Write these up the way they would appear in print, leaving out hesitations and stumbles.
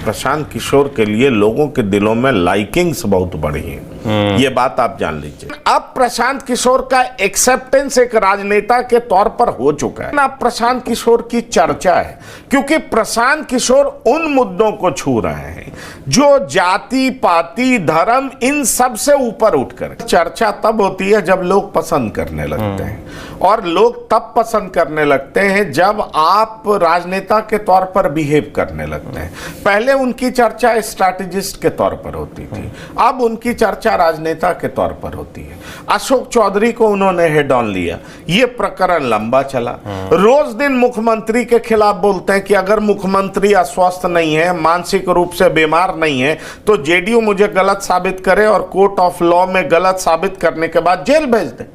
प्रशांत किशोर के लिए लोगों के दिलों में लाइकिंग्स बहुत बढ़ी है, ये बात आप जान लीजिए। अब प्रशांत किशोर का एक्सेप्टेंस एक राजनेता के तौर पर हो चुका है। अब प्रशांत किशोर की चर्चा है क्योंकि प्रशांत किशोर उन मुद्दों को छू रहे हैं जो जाति पाति धर्म इन सब से ऊपर उठकर। चर्चा तब होती है जब लोग पसंद करने लगते हैं, और लोग तब पसंद करने लगते हैं जब आप राजनेता के तौर पर बिहेव करने लगते हैं। पहले उनकी चर्चा स्ट्रैटेजिस्ट के तौर पर होती थी, अब उनकी चर्चा राजनेता के तौर पर होती है। अशोक चौधरी को उन्होंने हेड ऑन लिया, ये प्रकरण लंबा चला। रोज दिन मुख्यमंत्री के खिलाफ बोलते हैं कि अगर मुख्यमंत्री अस्वस्थ नहीं है, मानसिक रूप से बीमार नहीं है, तो जेडीयू मुझे गलत साबित करे और कोर्ट ऑफ लॉ में गलत साबित करने के बाद जेल भेज दे।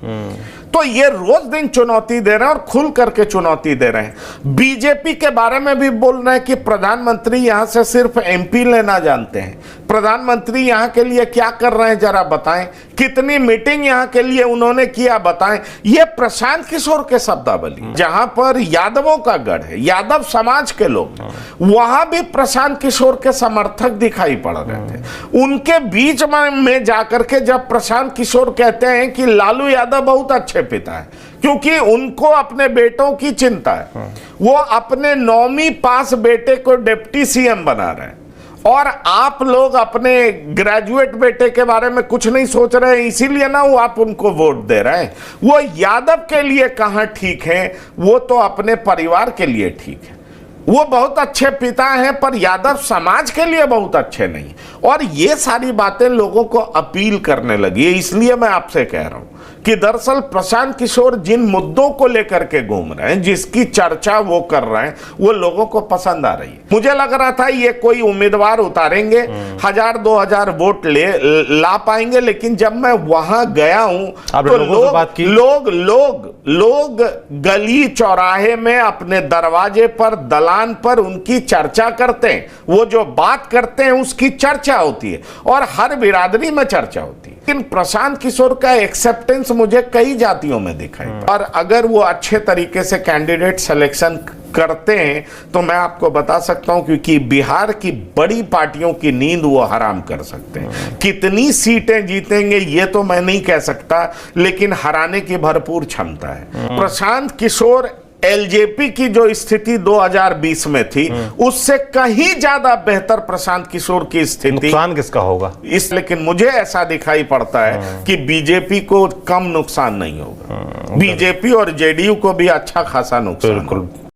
तो ये रोज दिन चुनौती दे रहे हैं और खुल करके चुनौती दे रहे हैं। बीजेपी के बारे में भी बोल रहे हैं कि प्रधानमंत्री यहां से सिर्फ एमपी लेना जानते हैं। प्रधानमंत्री यहां के लिए क्या कर रहे हैं जरा बताएं, कितनी मीटिंग यहां के लिए उन्होंने किया बताएं। ये प्रशांत किशोर के शब्दावली। जहां पर यादवों का गढ़ है, यादव समाज के लोग, वहां भी प्रशांत किशोर के समर्थक दिखाई पड़ रहे थे। उनके बीच में जाकर के जब प्रशांत किशोर कहते हैं कि लालू यादव बहुत अच्छे पिता है क्योंकि उनको अपने बेटों की चिंता है, वो अपने 9वीं पास बेटे को डिप्टी सीएम बना रहे हैं और आप लोग अपने ग्रेजुएट बेटे के बारे में कुछ नहीं सोच रहे हैं, इसीलिए ना वो आप उनको वोट दे रहे हैं। वो यादव के लिए कहां ठीक है, वो तो अपने परिवार के लिए ठीक है। वो बहुत अच्छे पिता हैं पर यादव समाज के लिए बहुत अच्छे नहीं। और ये सारी बातें लोगों को अपील करने लगी है। इसलिए मैं आपसे कह रहा हूं कि दरअसल प्रशांत किशोर जिन मुद्दों को लेकर के घूम रहे हैं, जिसकी चर्चा वो कर रहे हैं, वो लोगों को पसंद आ रही है। मुझे लग रहा था ये कोई उम्मीदवार उतारेंगे, 1000-2000 वोट ला पाएंगे, लेकिन जब मैं वहां गया हूं तो लोग गली चौराहे में अपने दरवाजे पर दलान पर उनकी चर्चा करते हैं। वो जो बात करते हैं उसकी चर्चा होती है और हर बिरादरी में चर्चा होती है। लेकिन प्रशांत किशोर का एक्सेप्टेंस मुझे कई जातियों में दिखाई, और अगर वो अच्छे तरीके से कैंडिडेट सिलेक्शन करते हैं तो मैं आपको बता सकता हूं क्योंकि बिहार की बड़ी पार्टियों की नींद वो हराम कर सकते हैं। कितनी सीटें जीतेंगे ये तो मैं नहीं कह सकता, लेकिन हराने की भरपूर क्षमता है। प्रशांत किशोर एलजेपी की जो स्थिति 2020 में थी उससे कहीं ज्यादा बेहतर प्रशांत किशोर की स्थिति। नुकसान किसका होगा लेकिन मुझे ऐसा दिखाई पड़ता है कि बीजेपी को कम नुकसान नहीं होगा, बीजेपी और जेडीयू को भी अच्छा खासा नुकसान होगा।